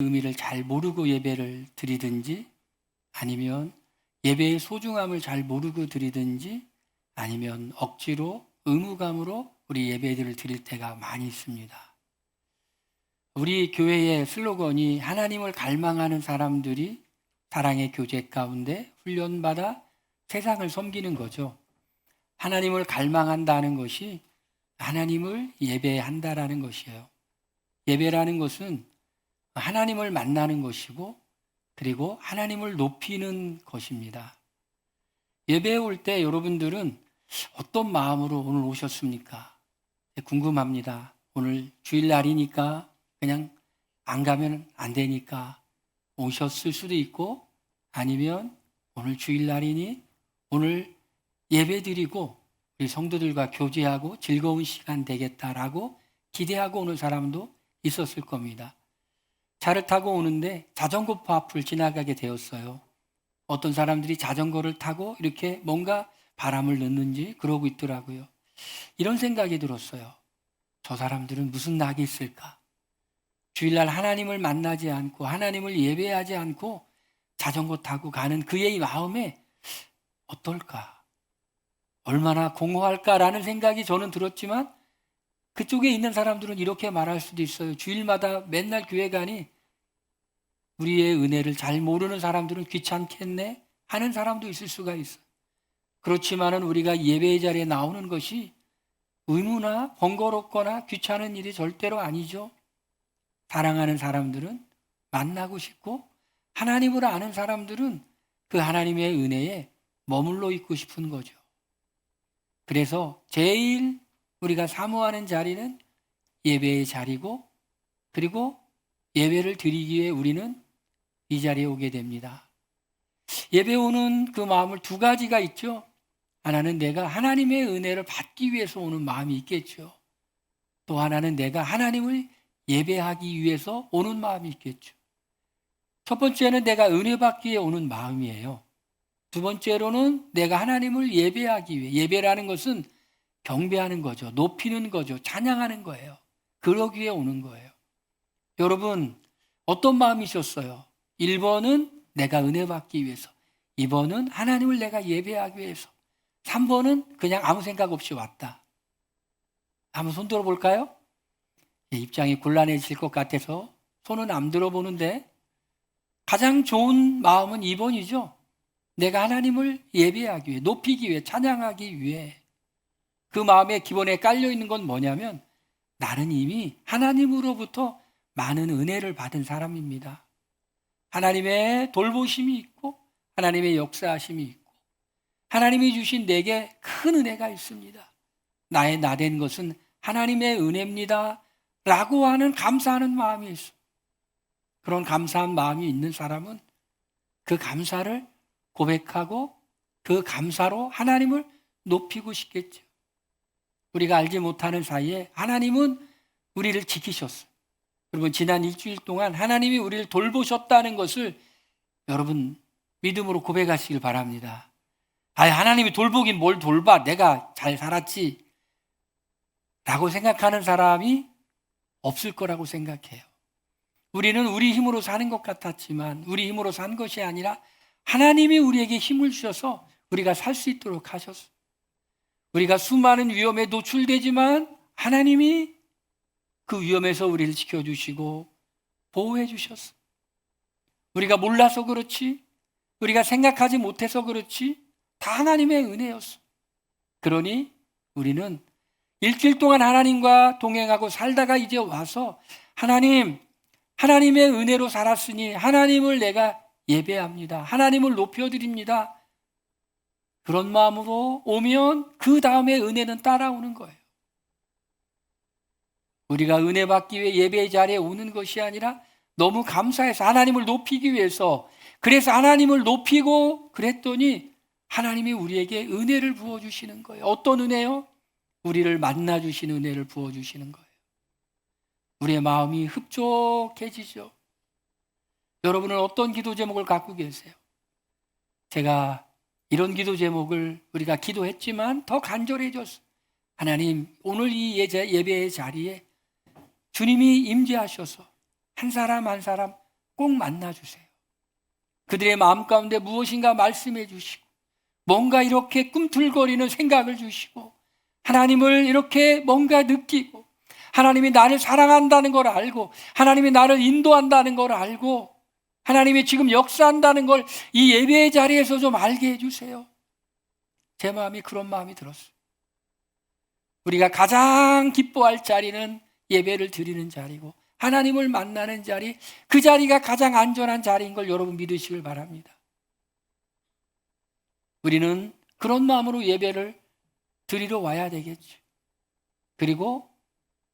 의미를 잘 모르고 예배를 드리든지, 아니면 예배의 소중함을 잘 모르고 드리든지, 아니면 억지로 의무감으로 우리 예배들을 드릴 때가 많이 있습니다. 우리 교회의 슬로건이 하나님을 갈망하는 사람들이 사랑의 교제 가운데 훈련받아 세상을 섬기는 거죠. 하나님을 갈망한다는 것이 하나님을 예배한다라는 것이에요. 예배라는 것은 하나님을 만나는 것이고, 그리고 하나님을 높이는 것입니다. 예배에 올 때 여러분들은 어떤 마음으로 오늘 오셨습니까? 궁금합니다. 오늘 주일날이니까 그냥 안 가면 안 되니까 오셨을 수도 있고, 아니면 오늘 주일날이니 오늘 예배 드리고 우리 성도들과 교제하고 즐거운 시간 되겠다라고 기대하고 오는 사람도 있었을 겁니다. 차를 타고 오는데 자전거포 앞을 지나가게 되었어요. 어떤 사람들이 자전거를 타고 이렇게 뭔가 바람을 넣는지 그러고 있더라고요. 이런 생각이 들었어요. 저 사람들은 무슨 낙이 있을까? 주일날 하나님을 만나지 않고 하나님을 예배하지 않고 자전거 타고 가는 그의 마음에 어떨까? 얼마나 공허할까라는 생각이 저는 들었지만, 그쪽에 있는 사람들은 이렇게 말할 수도 있어요. 주일마다 맨날 교회 가니 우리의 은혜를 잘 모르는 사람들은 귀찮겠네 하는 사람도 있을 수가 있어요. 그렇지만은 우리가 예배의 자리에 나오는 것이 의무나 번거롭거나 귀찮은 일이 절대로 아니죠. 사랑하는 사람들은 만나고 싶고, 하나님을 아는 사람들은 그 하나님의 은혜에 머물러 있고 싶은 거죠. 그래서 제일 우리가 사모하는 자리는 예배의 자리고, 그리고 예배를 드리기 위해 우리는 이 자리에 오게 됩니다. 예배 오는 그 마음을 두 가지가 있죠. 하나는 내가 하나님의 은혜를 받기 위해서 오는 마음이 있겠죠. 또 하나는 내가 하나님을 예배하기 위해서 오는 마음이 있겠죠. 첫 번째는 내가 은혜 받기 위해 오는 마음이에요. 두 번째로는 내가 하나님을 예배하기 위해, 예배라는 것은 경배하는 거죠. 높이는 거죠. 찬양하는 거예요. 그러기 위해 오는 거예요. 여러분, 어떤 마음이셨어요? 1번은 내가 은혜 받기 위해서, 2번은 하나님을 내가 예배하기 위해서, 3번은 그냥 아무 생각 없이 왔다. 한번 손 들어볼까요? 입장이 곤란해질 것 같아서 손은 안 들어보는데, 가장 좋은 마음은 2번이죠. 내가 하나님을 예배하기 위해, 높이기 위해, 찬양하기 위해. 그 마음의 기본에 깔려있는 건 뭐냐면, 나는 이미 하나님으로부터 많은 은혜를 받은 사람입니다. 하나님의 돌보심이 있고, 하나님의 역사하심이 있고, 하나님이 주신 내게 큰 은혜가 있습니다. 나의 나된 것은 하나님의 은혜입니다 라고 하는 감사하는 마음이 있어. 그런 감사한 마음이 있는 사람은 그 감사를 고백하고 그 감사로 하나님을 높이고 싶겠죠. 우리가 알지 못하는 사이에 하나님은 우리를 지키셨어요. 여러분, 지난 일주일 동안 하나님이 우리를 돌보셨다는 것을 여러분 믿음으로 고백하시길 바랍니다. 하나님이 돌보긴 뭘 돌봐, 내가 잘 살았지 라고 생각하는 사람이 없을 거라고 생각해요. 우리는 우리 힘으로 사는 것 같았지만 우리 힘으로 산 것이 아니라 하나님이 우리에게 힘을 주셔서 우리가 살 수 있도록 하셨어요. 우리가 수많은 위험에 노출되지만 하나님이 그 위험에서 우리를 지켜주시고 보호해 주셨어요. 우리가 몰라서 그렇지, 우리가 생각하지 못해서 그렇지, 다 하나님의 은혜였어요. 그러니 우리는 일주일 동안 하나님과 동행하고 살다가 이제 와서 하나님의 은혜로 살았으니 하나님을 내가 예배합니다. 하나님을 높여드립니다. 그런 마음으로 오면 그 다음에 은혜는 따라오는 거예요. 우리가 은혜 받기 위해 예배의 자리에 오는 것이 아니라 너무 감사해서 하나님을 높이기 위해서, 그래서 하나님을 높이고 그랬더니 하나님이 우리에게 은혜를 부어주시는 거예요. 어떤 은혜요? 우리를 만나주신 은혜를 부어주시는 거예요. 우리의 마음이 흡족해지죠. 여러분은 어떤 기도 제목을 갖고 계세요? 제가 이런 기도 제목을 우리가 기도했지만 더 간절해졌어요. 하나님, 오늘 이 예배의 자리에 주님이 임재하셔서 한 사람 한 사람 꼭 만나주세요. 그들의 마음 가운데 무엇인가 말씀해 주시고, 뭔가 이렇게 꿈틀거리는 생각을 주시고, 하나님을 이렇게 뭔가 느끼고, 하나님이 나를 사랑한다는 걸 알고, 하나님이 나를 인도한다는 걸 알고, 하나님이 지금 역사한다는 걸 이 예배의 자리에서 좀 알게 해주세요. 제 마음이 그런 마음이 들었어요. 우리가 가장 기뻐할 자리는 예배를 드리는 자리고, 하나님을 만나는 자리, 그 자리가 가장 안전한 자리인 걸 여러분 믿으시길 바랍니다. 우리는 그런 마음으로 예배를 드리러 와야 되겠죠. 그리고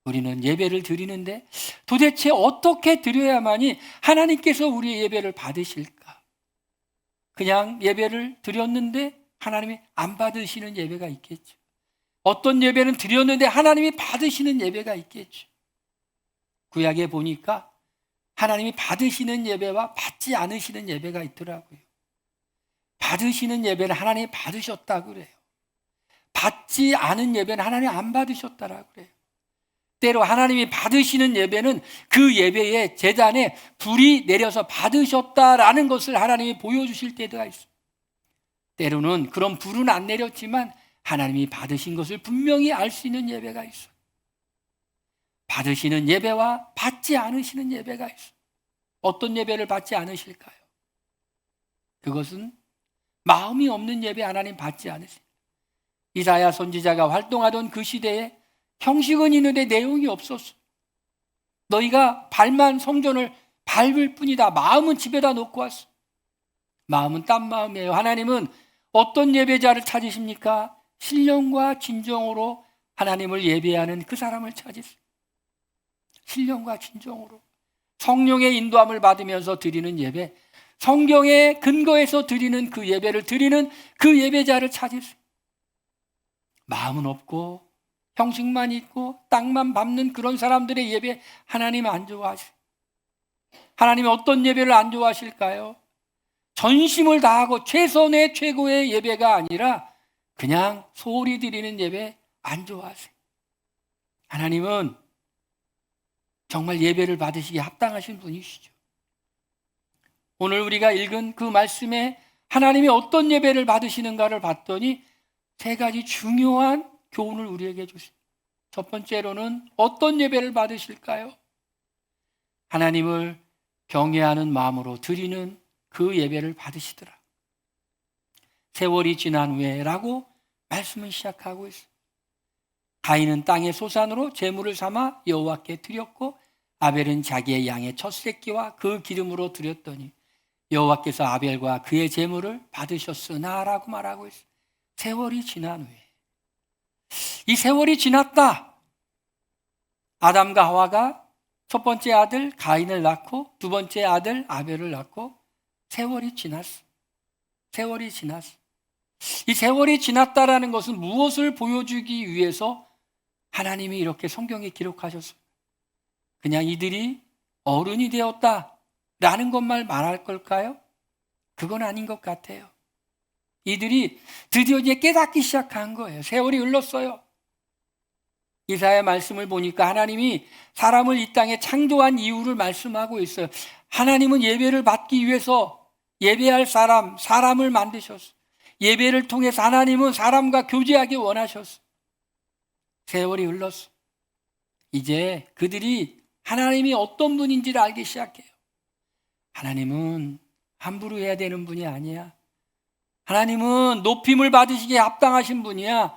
우리는 예배를 드리는데 도대체 어떻게 드려야만이 하나님께서 우리의 예배를 받으실까? 그냥 예배를 드렸는데 하나님이 안 받으시는 예배가 있겠죠. 어떤 예배는 드렸는데 하나님이 받으시는 예배가 있겠죠. 구약에 보니까 하나님이 받으시는 예배와 받지 않으시는 예배가 있더라고요. 받으시는 예배는 하나님이 받으셨다고 그래요. 받지 않은 예배는 하나님이 안 받으셨다라고 그래요. 때로 하나님이 받으시는 예배는 그 예배의 제단에 불이 내려서 받으셨다라는 것을 하나님이 보여주실 때가 있어요. 때로는 그런 불은 안 내렸지만 하나님이 받으신 것을 분명히 알 수 있는 예배가 있어요. 받으시는 예배와 받지 않으시는 예배가 있어요. 어떤 예배를 받지 않으실까요? 그것은 마음이 없는 예배 하나님 받지 않으세요. 이사야 선지자가 활동하던 그 시대에 형식은 있는데 내용이 없었어. 너희가 발만 성전을 밟을 뿐이다. 마음은 집에다 놓고 왔어. 마음은 딴 마음이에요. 하나님은 어떤 예배자를 찾으십니까? 신령과 진정으로 하나님을 예배하는 그 사람을 찾으세요. 신령과 진정으로 성령의 인도함을 받으면서 드리는 예배, 성경의 근거에서 드리는 그 예배를 드리는 그 예배자를 찾으세요. 마음은 없고 형식만 있고 땅만 밟는 그런 사람들의 예배 하나님 안 좋아하세요. 하나님이 어떤 예배를 안 좋아하실까요? 전심을 다하고 최선의 최고의 예배가 아니라 그냥 소홀히 드리는 예배 안 좋아하세요. 하나님은 정말 예배를 받으시기에 합당하신 분이시죠. 오늘 우리가 읽은 그 말씀에 하나님이 어떤 예배를 받으시는가를 봤더니 세 가지 중요한 교훈을 우리에게 주십니다. 첫 번째로는 어떤 예배를 받으실까요? 하나님을 경외하는 마음으로 드리는 그 예배를 받으시더라. 세월이 지난 후에라고 말씀을 시작하고 있어요. 가인은 땅의 소산으로 제물을 삼아 여호와께 드렸고 아벨은 자기의 양의 첫 새끼와 그 기름으로 드렸더니 여호와께서 아벨과 그의 제물을 받으셨으나라고 말하고 있어요. 세월이 지난 후에, 이 세월이 지났다. 아담과 하와가 첫 번째 아들 가인을 낳고 두 번째 아들 아벨을 낳고 세월이 지났어. 세월이 지났어. 이 세월이 지났다라는 것은 무엇을 보여주기 위해서 하나님이 이렇게 성경에 기록하셨습니다. 그냥 이들이 어른이 되었다라는 것만 말할 걸까요? 그건 아닌 것 같아요. 이들이 드디어 이제 깨닫기 시작한 거예요. 세월이 흘렀어요. 이사야 말씀을 보니까 하나님이 사람을 이 땅에 창조한 이유를 말씀하고 있어요. 하나님은 예배를 받기 위해서 예배할 사람을 만드셨어요. 예배를 통해서 하나님은 사람과 교제하기 원하셨어요. 세월이 흘렀어. 이제 그들이 하나님이 어떤 분인지를 알기 시작해요. 하나님은 함부로 해야 되는 분이 아니야. 하나님은 높임을 받으시기에 합당하신 분이야.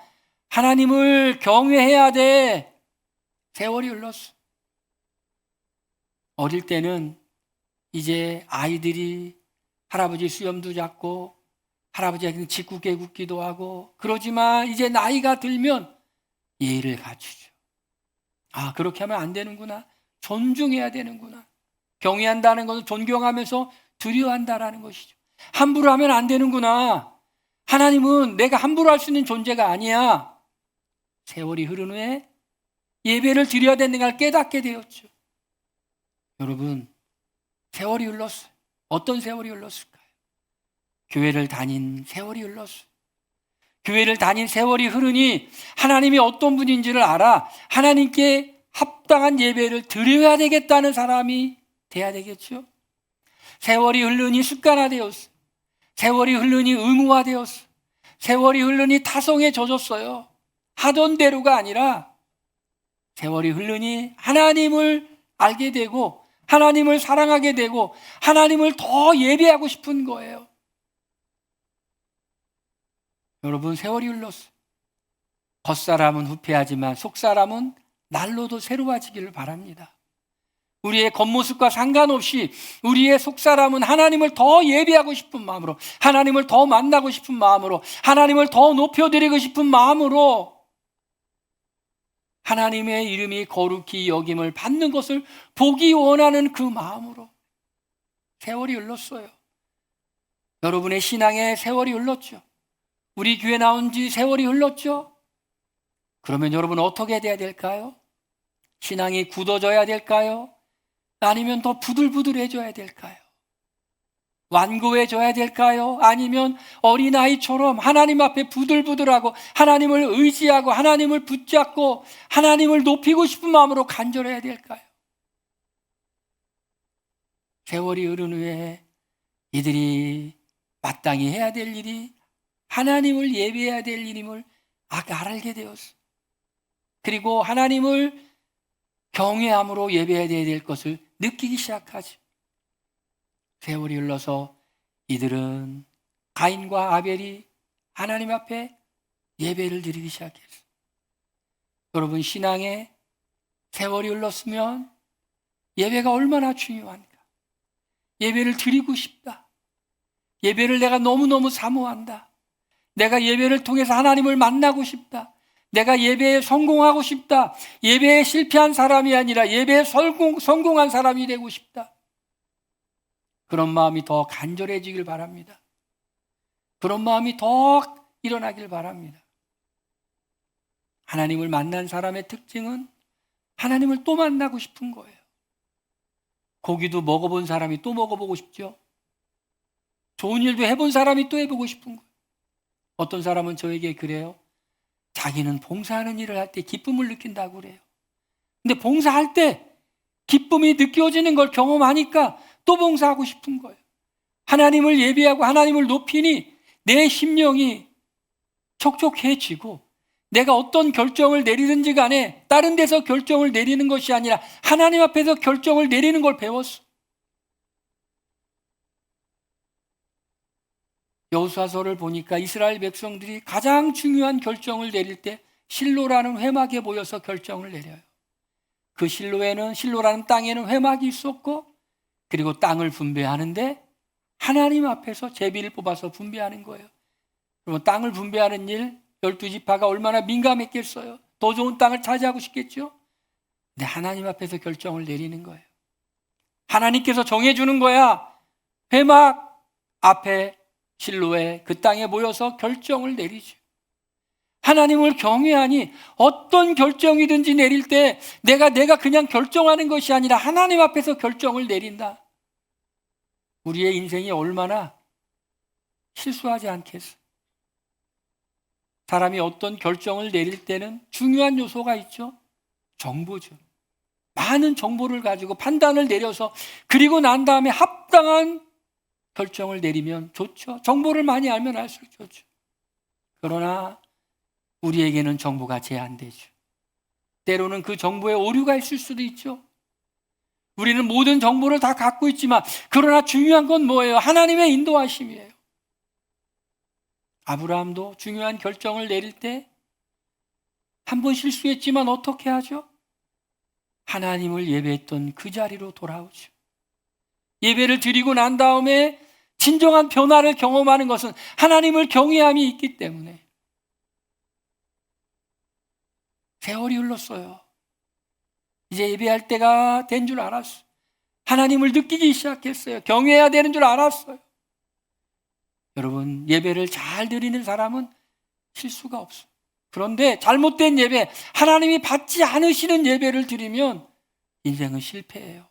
하나님을 경외해야 돼. 세월이 흘렀어. 어릴 때는 이제 아이들이 할아버지 수염도 잡고 할아버지에게는 직구개굽기도 하고 그러지만 이제 나이가 들면 예의를 갖추죠. 아, 그렇게 하면 안 되는구나. 존중해야 되는구나. 경외한다는 것은 존경하면서 두려워한다라는 것이죠. 함부로 하면 안 되는구나. 하나님은 내가 함부로 할 수 있는 존재가 아니야. 세월이 흐른 후에 예배를 드려야 되는 걸 깨닫게 되었죠. 여러분, 세월이 흘렀어요. 어떤 세월이 흘렀을까요? 교회를 다닌 세월이 흘렀어요. 교회를 다닌 세월이 흐르니 하나님이 어떤 분인지를 알아 하나님께 합당한 예배를 드려야 되겠다는 사람이 돼야 되겠죠. 세월이 흐르니 습관화되었어요. 세월이 흐르니 의무화되었어요. 세월이 흐르니 타성에 젖었어요. 하던 대로가 아니라 세월이 흐르니 하나님을 알게 되고 하나님을 사랑하게 되고 하나님을 더 예배하고 싶은 거예요. 여러분, 세월이 흘렀어요. 겉사람은 후패하지만 속사람은 날로도 새로워지기를 바랍니다. 우리의 겉모습과 상관없이 우리의 속사람은 하나님을 더 예배하고 싶은 마음으로, 하나님을 더 만나고 싶은 마음으로, 하나님을 더 높여드리고 싶은 마음으로 하나님의 이름이 거룩히 여김을 받는 것을 보기 원하는 그 마음으로 세월이 흘렀어요. 여러분의 신앙에 세월이 흘렀죠. 우리 교회 나온 지 세월이 흘렀죠. 그러면 여러분 어떻게 돼야 될까요? 신앙이 굳어져야 될까요? 아니면 더 부들부들해져야 될까요? 완고해져야 될까요? 아니면 어린아이처럼 하나님 앞에 부들부들하고 하나님을 의지하고 하나님을 붙잡고 하나님을 높이고 싶은 마음으로 간절해야 될까요? 세월이 흐른 후에 이들이 마땅히 해야 될 일이 하나님을 예배해야 될 일임을 알게 되었어요. 그리고 하나님을 경외함으로 예배해야 될 것을 느끼기 시작하죠. 세월이 흘러서 이들은 가인과 아벨이 하나님 앞에 예배를 드리기 시작했어요. 여러분, 신앙에 세월이 흘렀으면 예배가 얼마나 중요한가. 예배를 드리고 싶다. 예배를 내가 너무너무 사모한다. 내가 예배를 통해서 하나님을 만나고 싶다. 내가 예배에 성공하고 싶다. 예배에 실패한 사람이 아니라 예배에 성공한 사람이 되고 싶다. 그런 마음이 더 간절해지길 바랍니다. 그런 마음이 더 일어나길 바랍니다. 하나님을 만난 사람의 특징은 하나님을 또 만나고 싶은 거예요. 고기도 먹어본 사람이 또 먹어보고 싶죠. 좋은 일도 해본 사람이 또 해보고 싶은 거예요. 어떤 사람은 저에게 그래요. 자기는 봉사하는 일을 할 때 기쁨을 느낀다고 그래요. 근데 봉사할 때 기쁨이 느껴지는 걸 경험하니까 또 봉사하고 싶은 거예요. 하나님을 예배하고 하나님을 높이니 내 심령이 촉촉해지고 내가 어떤 결정을 내리든지 간에 다른 데서 결정을 내리는 것이 아니라 하나님 앞에서 결정을 내리는 걸 배웠어. 여호수아서를 보니까 이스라엘 백성들이 가장 중요한 결정을 내릴 때 실로라는 회막에 모여서 결정을 내려요. 그 실로라는 땅에는 회막이 있었고 그리고 땅을 분배하는데 하나님 앞에서 제비를 뽑아서 분배하는 거예요. 그러면 땅을 분배하는 일 12지파가 얼마나 민감했겠어요. 더 좋은 땅을 차지하고 싶겠죠. 근데 하나님 앞에서 결정을 내리는 거예요. 하나님께서 정해주는 거야. 회막 앞에 실로에 그 땅에 모여서 결정을 내리죠. 하나님을 경외하니 어떤 결정이든지 내릴 때 내가 그냥 결정하는 것이 아니라 하나님 앞에서 결정을 내린다. 우리의 인생이 얼마나 실수하지 않겠어. 사람이 어떤 결정을 내릴 때는 중요한 요소가 있죠. 정보죠. 많은 정보를 가지고 판단을 내려서 그리고 난 다음에 합당한 결정을 내리면 좋죠. 정보를 많이 알면 알수록 좋죠. 그러나 우리에게는 정보가 제한되죠. 때로는 그 정보에 오류가 있을 수도 있죠. 우리는 모든 정보를 다 갖고 있지만 그러나 중요한 건 뭐예요? 하나님의 인도하심이에요. 아브라함도 중요한 결정을 내릴 때 한 번 실수했지만 어떻게 하죠? 하나님을 예배했던 그 자리로 돌아오죠. 예배를 드리고 난 다음에 진정한 변화를 경험하는 것은 하나님을 경외함이 있기 때문에. 세월이 흘렀어요. 이제 예배할 때가 된 줄 알았어요. 하나님을 느끼기 시작했어요. 경외해야 되는 줄 알았어요. 여러분, 예배를 잘 드리는 사람은 실수가 없어요. 그런데 잘못된 예배, 하나님이 받지 않으시는 예배를 드리면 인생은 실패예요.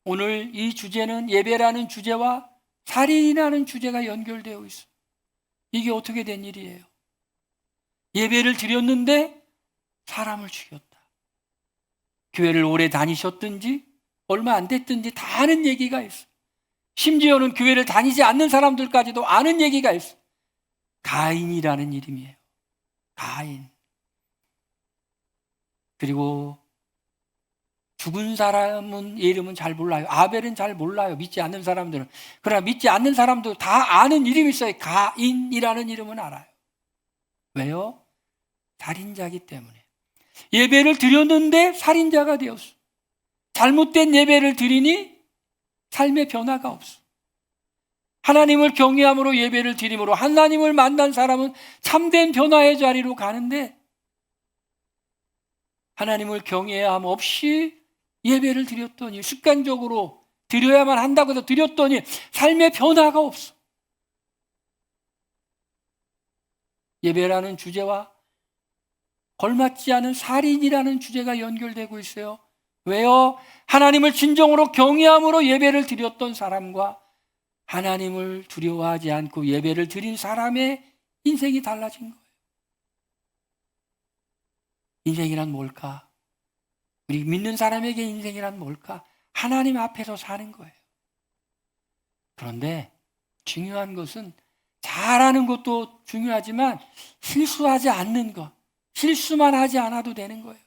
오늘 이 주제는 예배라는 주제와 살인이라는 주제가 연결되어 있어요. 이게 어떻게 된 일이에요? 예배를 드렸는데 사람을 죽였다. 교회를 오래 다니셨든지 얼마 안 됐든지 다 아는 얘기가 있어. 심지어는 교회를 다니지 않는 사람들까지도 아는 얘기가 있어. 가인이라는 이름이에요. 가인. 그리고 죽은 사람은 이름은 잘 몰라요. 아벨은 잘 몰라요. 믿지 않는 사람들은. 그러나 믿지 않는 사람도 다 아는 이름이 있어요. 가인이라는 이름은 알아요. 왜요? 살인자이기 때문에. 예배를 드렸는데 살인자가 되었어. 잘못된 예배를 드리니 삶의 변화가 없어. 하나님을 경외함으로 예배를 드림으로 하나님을 만난 사람은 참된 변화의 자리로 가는데, 하나님을 경외함 없이 예배를 드렸더니, 습관적으로 드려야만 한다고 해서 드렸더니 삶의 변화가 없어. 예배라는 주제와 걸맞지 않은 살인이라는 주제가 연결되고 있어요. 왜요? 하나님을 진정으로 경외함으로 예배를 드렸던 사람과 하나님을 두려워하지 않고 예배를 드린 사람의 인생이 달라진 거예요. 인생이란 뭘까? 우리 믿는 사람에게 인생이란 뭘까? 하나님 앞에서 사는 거예요. 그런데 중요한 것은, 잘하는 것도 중요하지만 실수하지 않는 것, 실수만 하지 않아도 되는 거예요.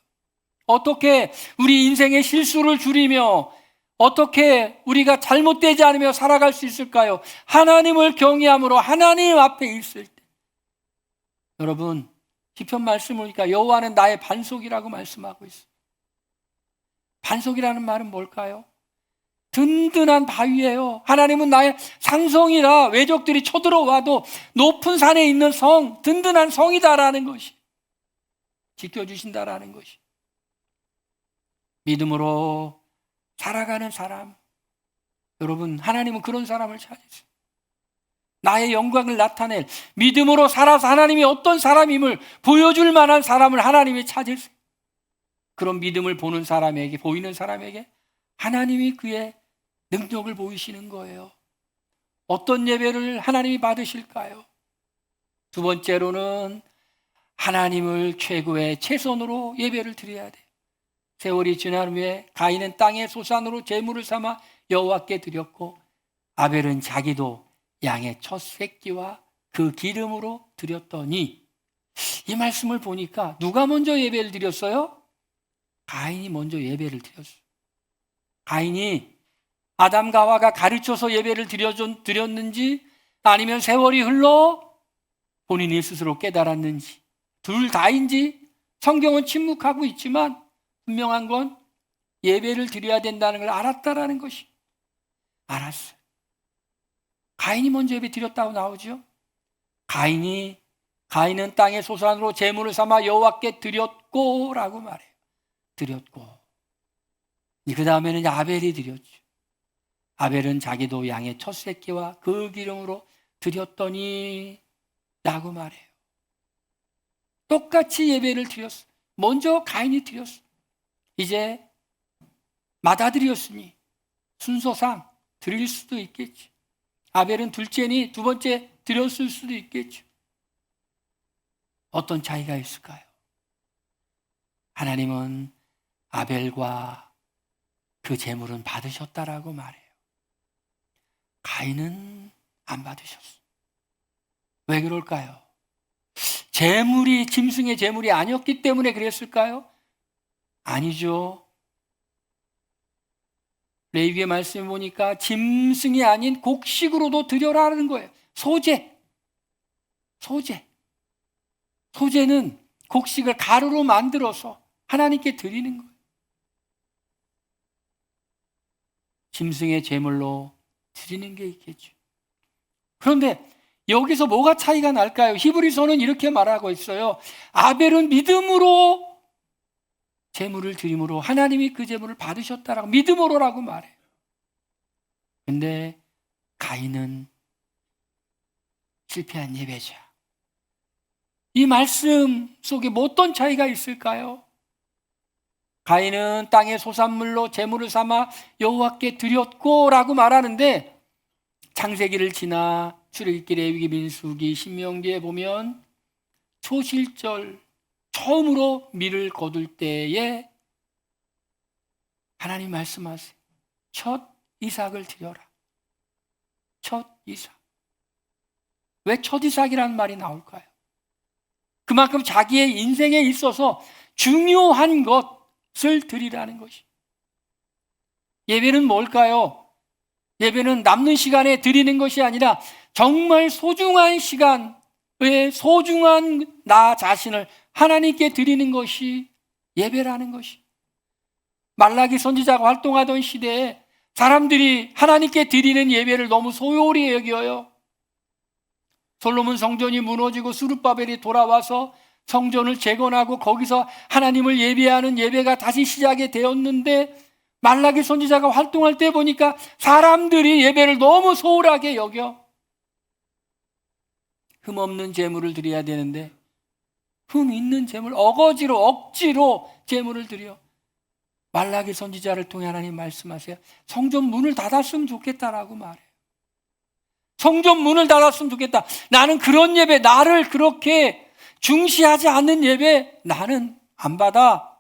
어떻게 우리 인생의 실수를 줄이며 어떻게 우리가 잘못되지 않으며 살아갈 수 있을까요? 하나님을 경외함으로 하나님 앞에 있을 때. 여러분, 시편 말씀을 보니까 여호와는 나의 반석이라고 말씀하고 있어요. 반석이라는 말은 뭘까요? 든든한 바위예요. 하나님은 나의 산성이라 외적들이 쳐들어와도 높은 산에 있는 성, 든든한 성이다라는 것이, 지켜주신다라는 것이. 믿음으로 살아가는 사람, 여러분, 하나님은 그런 사람을 찾으세요. 나의 영광을 나타낼, 믿음으로 살아서 하나님이 어떤 사람임을 보여줄 만한 사람을 하나님이 찾으세요. 그런 믿음을 보는 사람에게, 보이는 사람에게 하나님이 그의 능력을 보이시는 거예요. 어떤 예배를 하나님이 받으실까요? 두 번째로는 하나님을 최고의 최선으로 예배를 드려야 돼요. 세월이 지난 후에 가인은 땅의 소산으로 제물을 삼아 여호와께 드렸고, 아벨은 자기도 양의 첫 새끼와 그 기름으로 드렸더니, 이 말씀을 보니까 누가 먼저 예배를 드렸어요? 가인이 먼저 예배를 드렸어요. 가인이 아담과 하와가 가르쳐서 예배를 드렸는지, 아니면 세월이 흘러 본인이 스스로 깨달았는지, 둘 다인지 성경은 침묵하고 있지만 분명한 건 예배를 드려야 된다는 걸 알았다라는 것이, 알았어요. 가인이 먼저 예배 드렸다고 나오죠. 가인은 땅의 소산으로 제물을 삼아 여호와께 드렸고 라고 말해요. 드렸고. 그 다음에는 아벨이 드렸죠. 아벨은 자기도 양의 첫 새끼와 그 기름으로 드렸더니 라고 말해요. 똑같이 예배를 드렸어. 먼저 가인이 드렸어. 이제 맏아들이었으니 순서상 드릴 수도 있겠지. 아벨은 둘째니 두 번째 드렸을 수도 있겠죠. 어떤 차이가 있을까요? 하나님은 아벨과 그 제물은 받으셨다라고 말해요. 가인은 안 받으셨어. 왜 그럴까요? 제물이 짐승의 제물이 아니었기 때문에 그랬을까요? 아니죠. 레위기의 말씀을 보니까 짐승이 아닌 곡식으로도 드려라는 거예요. 소제는 곡식을 가루로 만들어서 하나님께 드리는 거예요. 짐승의 제물로 드리는 게 있겠죠. 그런데 여기서 뭐가 차이가 날까요? 히브리서는 이렇게 말하고 있어요. 아벨은 믿음으로 제물을 드림으로 하나님이 그 제물을 받으셨다라고, 믿음으로라고 말해요. 근데 가인은 실패한 예배자. 이 말씀 속에 뭐 어떤 차이가 있을까요? 가인은 땅의 소산물로 제물을 삼아 여호와께 드렸고 라고 말하는데, 창세기를 지나 출애굽기, 레위기, 민수기, 신명기에 보면 초실절 처음으로 밀을 거둘 때에 하나님 말씀하세요. 첫 이삭을 드려라. 첫 이삭. 왜 첫 이삭이라는 말이 나올까요? 그만큼 자기의 인생에 있어서 중요한 것을 드리라는 것이. 예배는 뭘까요? 예배는 남는 시간에 드리는 것이 아니라 정말 소중한 시간에 소중한 나 자신을 하나님께 드리는 것이 예배라는 것이. 말라기 선지자가 활동하던 시대에 사람들이 하나님께 드리는 예배를 너무 소홀히 여겨요. 솔로몬 성전이 무너지고 스룹바벨이 돌아와서 성전을 재건하고 거기서 하나님을 예배하는 예배가 다시 시작이 되었는데, 말라기 선지자가 활동할 때 보니까 사람들이 예배를 너무 소홀하게 여겨. 흠 없는 제물을 드려야 되는데 흠 있는 제물, 억지로 제물을 드려. 말라기 선지자를 통해 하나님 말씀하세요. 성전 문을 닫았으면 좋겠다라고 말해요. 성전 문을 닫았으면 좋겠다. 나는 그런 예배, 나를 그렇게 중시하지 않는 예배 나는 안 받아.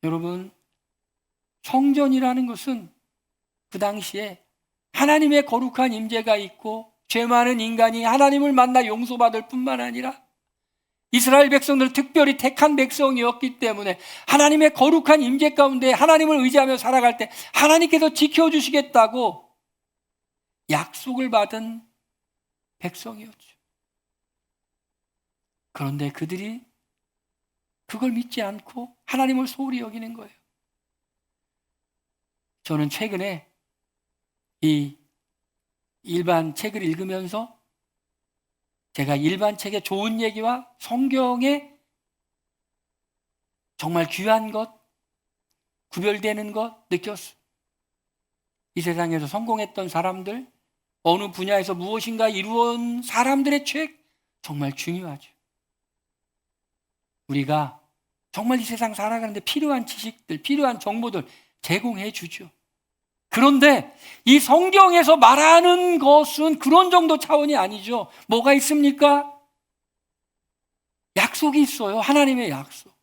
여러분, 성전이라는 것은 그 당시에 하나님의 거룩한 임재가 있고 죄 많은 인간이 하나님을 만나 용서받을 뿐만 아니라 이스라엘 백성들 특별히 택한 백성이었기 때문에 하나님의 거룩한 임재 가운데 하나님을 의지하며 살아갈 때 하나님께서 지켜주시겠다고 약속을 받은 백성이었죠. 그런데 그들이 그걸 믿지 않고 하나님을 소홀히 여기는 거예요. 저는 최근에 이 일반 책을 읽으면서 제가 일반 책의 좋은 얘기와 성경의 정말 귀한 것, 구별되는 것 느꼈어요. 이 세상에서 성공했던 사람들, 어느 분야에서 무엇인가 이루어온 사람들의 책 정말 중요하죠. 우리가 정말 이 세상 살아가는데 필요한 지식들, 필요한 정보들 제공해 주죠. 그런데 이 성경에서 말하는 것은 그런 정도 차원이 아니죠. 뭐가 있습니까? 약속이 있어요. 하나님의 약속.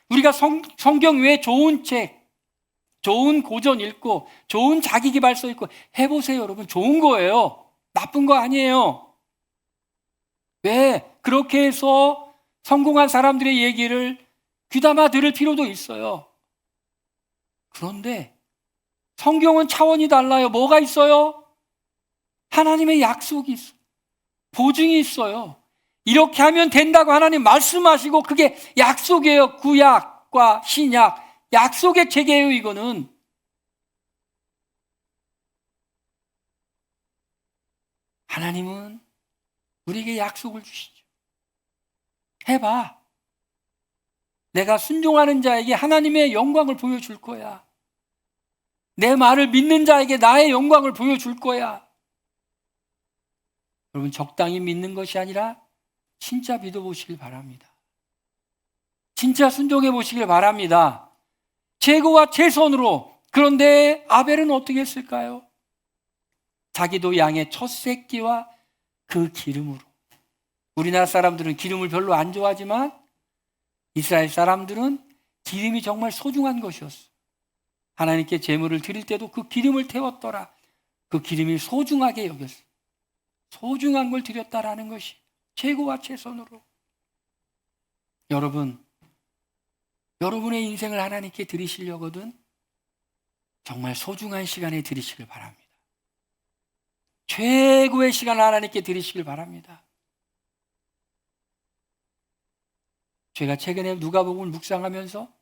우리가 성경 외에 좋은 책, 좋은 고전 읽고 좋은 자기계발서 읽고 해보세요. 여러분, 좋은 거예요. 나쁜 거 아니에요. 왜? 그렇게 해서 성공한 사람들의 얘기를 귀담아 들을 필요도 있어요. 그런데 성경은 차원이 달라요. 뭐가 있어요? 하나님의 약속이 있어요. 보증이 있어요. 이렇게 하면 된다고 하나님 말씀하시고 그게 약속이에요. 구약과 신약, 약속의 체계예요. 이거는. 하나님은 우리에게 약속을 주시죠. 해봐. 내가 순종하는 자에게 하나님의 영광을 보여줄 거야. 내 말을 믿는 자에게 나의 영광을 보여줄 거야. 여러분, 적당히 믿는 것이 아니라 진짜 믿어보시길 바랍니다. 진짜 순종해 보시길 바랍니다. 최고와 최선으로. 그런데 아벨은 어떻게 했을까요? 자기도 양의 첫 새끼와 그 기름으로. 우리나라 사람들은 기름을 별로 안 좋아하지만 이스라엘 사람들은 기름이 정말 소중한 것이었어요. 하나님께 제물을 드릴 때도 그 기름을 태웠더라. 그 기름이 소중하게 여겼어요. 소중한 걸 드렸다라는 것이 최고와 최선으로. 여러분, 여러분의 인생을 하나님께 드리시려거든 정말 소중한 시간에 드리시길 바랍니다. 최고의 시간을 하나님께 드리시길 바랍니다. 제가 최근에 누가복음을 묵상하면서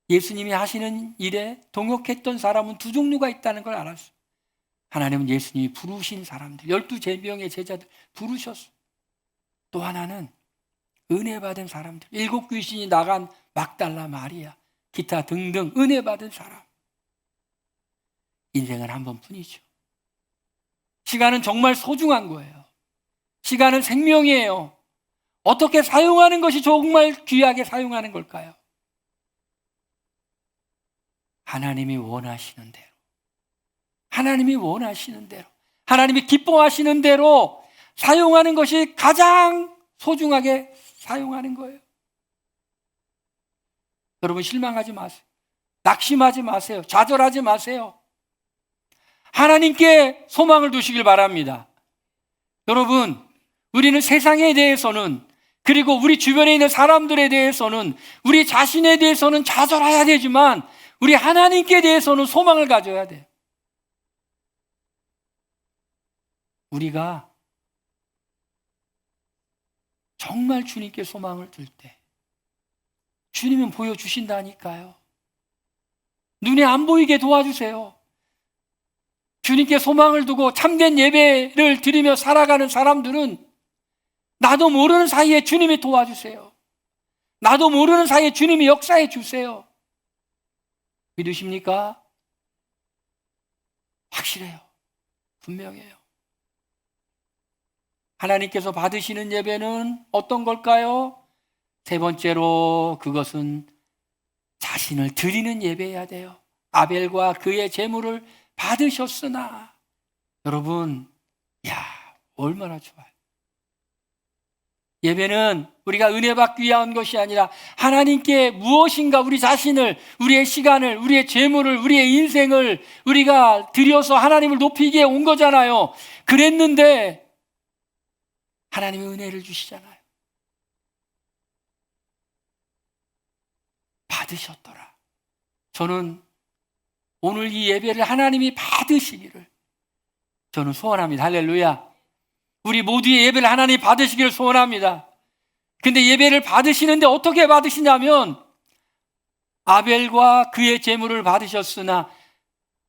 예수님이 하시는 일에 동역했던 사람은 두 종류가 있다는 걸 알았어요. 하나님은 예수님이 부르신 사람들, 12명의 제자들 부르셨어요. 또 하나는 은혜 받은 사람들, 7 귀신이 나간 막달라 마리아, 기타 등등 은혜 받은 사람. 인생은 한 번뿐이죠. 시간은 정말 소중한 거예요. 시간은 생명이에요. 어떻게 사용하는 것이 정말 귀하게 사용하는 걸까요? 하나님이 원하시는 대로, 하나님이 원하시는 대로, 하나님이 기뻐하시는 대로 사용하는 것이 가장 소중하게 사용하는 거예요. 여러분 실망하지 마세요. 낙심하지 마세요. 좌절하지 마세요. 하나님께 소망을 두시길 바랍니다. 여러분, 우리는 세상에 대해서는, 그리고 우리 주변에 있는 사람들에 대해서는, 우리 자신에 대해서는 좌절해야 되지만 우리 하나님께 대해서는 소망을 가져야 돼요. 우리가 정말 주님께 소망을 둘 때 주님은 보여주신다니까요. 눈에 안 보이게 도와주세요. 주님께 소망을 두고 참된 예배를 드리며 살아가는 사람들은 나도 모르는 사이에 주님이 도와주세요. 나도 모르는 사이에 주님이 역사해 주세요. 믿으십니까? 확실해요. 분명해요. 하나님께서 받으시는 예배는 어떤 걸까요? 세 번째로 그것은 자신을 드리는 예배여야 돼요. 아벨과 그의 제물을 받으셨으나. 여러분, 얼마나 좋아요. 예배는 우리가 은혜 받기 위한 것이 아니라 하나님께 무엇인가 우리 자신을, 우리의 시간을, 우리의 재물을, 우리의 인생을 우리가 드려서 하나님을 높이기에 온 거잖아요. 그랬는데 하나님의 은혜를 주시잖아요. 받으셨더라. 저는 오늘 이 예배를 하나님이 받으시기를 저는 소원합니다. 할렐루야. 우리 모두의 예배를 하나님이 받으시기를 소원합니다. 근데 예배를 받으시는데 어떻게 받으시냐면 아벨과 그의 제물을 받으셨으나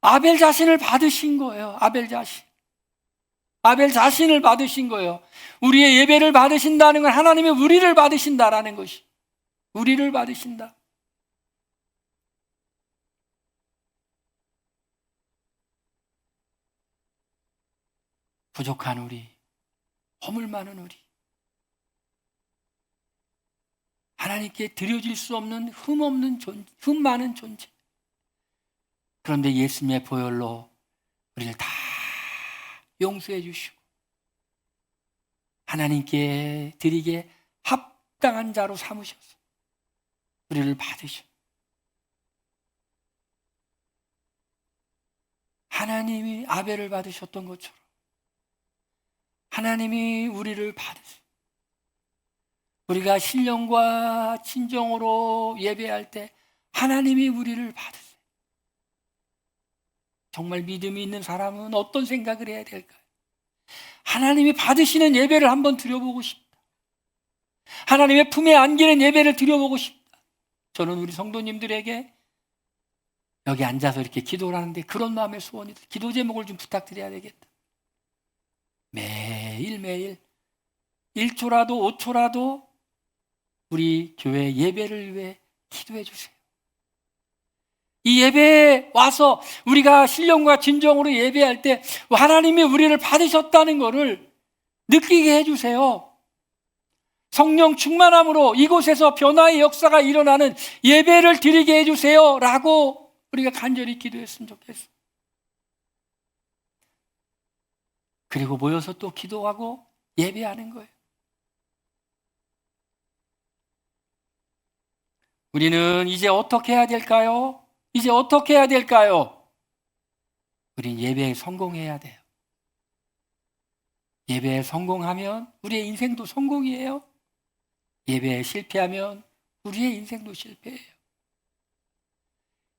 아벨 자신을 받으신 거예요. 아벨 자신을 받으신 거예요. 우리의 예배를 받으신다는 건 하나님이 우리를 받으신다라는 것이, 우리를 받으신다. 부족한 우리, 허물 많은 우리, 하나님께 드려질 수 없는 흠 많은 존재. 그런데 예수님의 보혈로 우리를 다 용서해 주시고 하나님께 드리기에 합당한 자로 삼으셔서 우리를 받으셔. 하나님이 아벨을 받으셨던 것처럼 하나님이 우리를 받으세요. 우리가 신령과 진정으로 예배할 때 하나님이 우리를 받으세요. 정말 믿음이 있는 사람은 어떤 생각을 해야 될까요? 하나님이 받으시는 예배를 한번 드려보고 싶다. 하나님의 품에 안기는 예배를 드려보고 싶다. 저는 우리 성도님들에게 여기 앉아서 이렇게 기도를 하는데 그런 마음의 소원이, 기도 제목을 좀 부탁드려야 되겠다. 매일매일 1초라도 5초라도 우리 교회 예배를 위해 기도해 주세요. 이 예배에 와서 우리가 신령과 진정으로 예배할 때 하나님이 우리를 받으셨다는 것을 느끼게 해주세요. 성령 충만함으로 이곳에서 변화의 역사가 일어나는 예배를 드리게 해주세요 라고 우리가 간절히 기도했으면 좋겠어요. 그리고 모여서 또 기도하고 예배하는 거예요. 우리는 이제 어떻게 해야 될까요? 이제 어떻게 해야 될까요? 우린 예배에 성공해야 돼요. 예배에 성공하면 우리의 인생도 성공이에요. 예배에 실패하면 우리의 인생도 실패예요.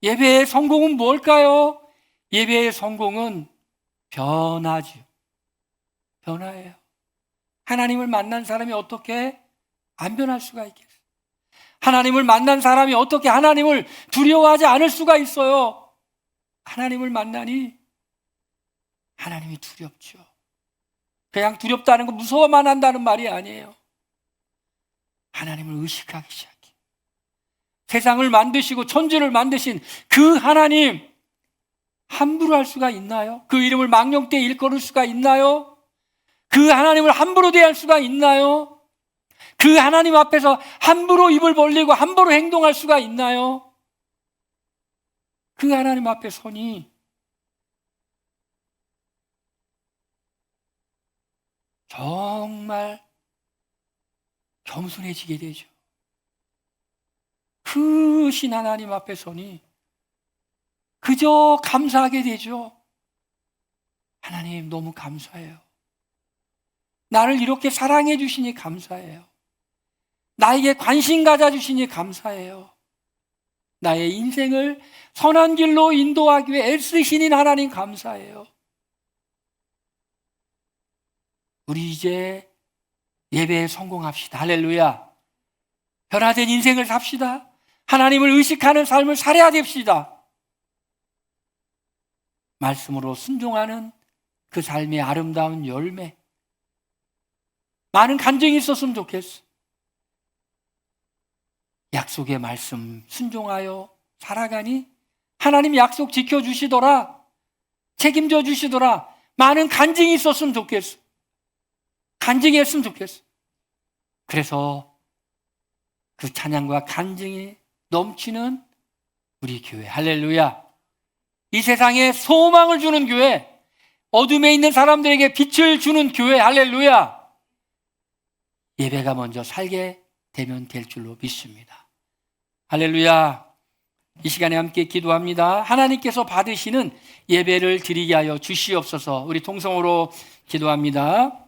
예배의 성공은 뭘까요? 예배의 성공은 변화죠. 변화예요. 하나님을 만난 사람이 어떻게 안 변할 수가 있겠어요? 하나님을 만난 사람이 어떻게 하나님을 두려워하지 않을 수가 있어요? 하나님을 만나니 하나님이 두렵죠. 그냥 두렵다는 건 무서워만 한다는 말이 아니에요. 하나님을 의식하기 시작해요. 세상을 만드시고 천지를 만드신 그 하나님 함부로 할 수가 있나요? 그 이름을 망령되이 일컬을 수가 있나요? 그 하나님을 함부로 대할 수가 있나요? 그 하나님 앞에서 함부로 입을 벌리고 함부로 행동할 수가 있나요? 그 하나님 앞에 서니 정말 겸손해지게 되죠. 그 크신 하나님 앞에 서니 그저 감사하게 되죠. 하나님 너무 감사해요. 나를 이렇게 사랑해 주시니 감사해요. 나에게 관심 가져주시니 감사해요. 나의 인생을 선한 길로 인도하기 위해 애쓰시는 하나님 감사해요. 우리 이제 예배에 성공합시다. 할렐루야. 변화된 인생을 삽시다. 하나님을 의식하는 삶을 살아야 됩시다. 말씀으로 순종하는 그 삶의 아름다운 열매. 많은 간증이 있었으면 좋겠어. 약속의 말씀 순종하여 살아가니 하나님 약속 지켜주시더라. 책임져 주시더라. 많은 간증이 있었으면 좋겠어. 간증했으면 좋겠어. 그래서 그 찬양과 간증이 넘치는 우리 교회. 할렐루야. 이 세상에 소망을 주는 교회, 어둠에 있는 사람들에게 빛을 주는 교회. 할렐루야. 예배가 먼저 살게 되면 될 줄로 믿습니다. 할렐루야. 이 시간에 함께 기도합니다. 하나님께서 받으시는 예배를 드리게 하여 주시옵소서. 우리 통성으로 기도합니다.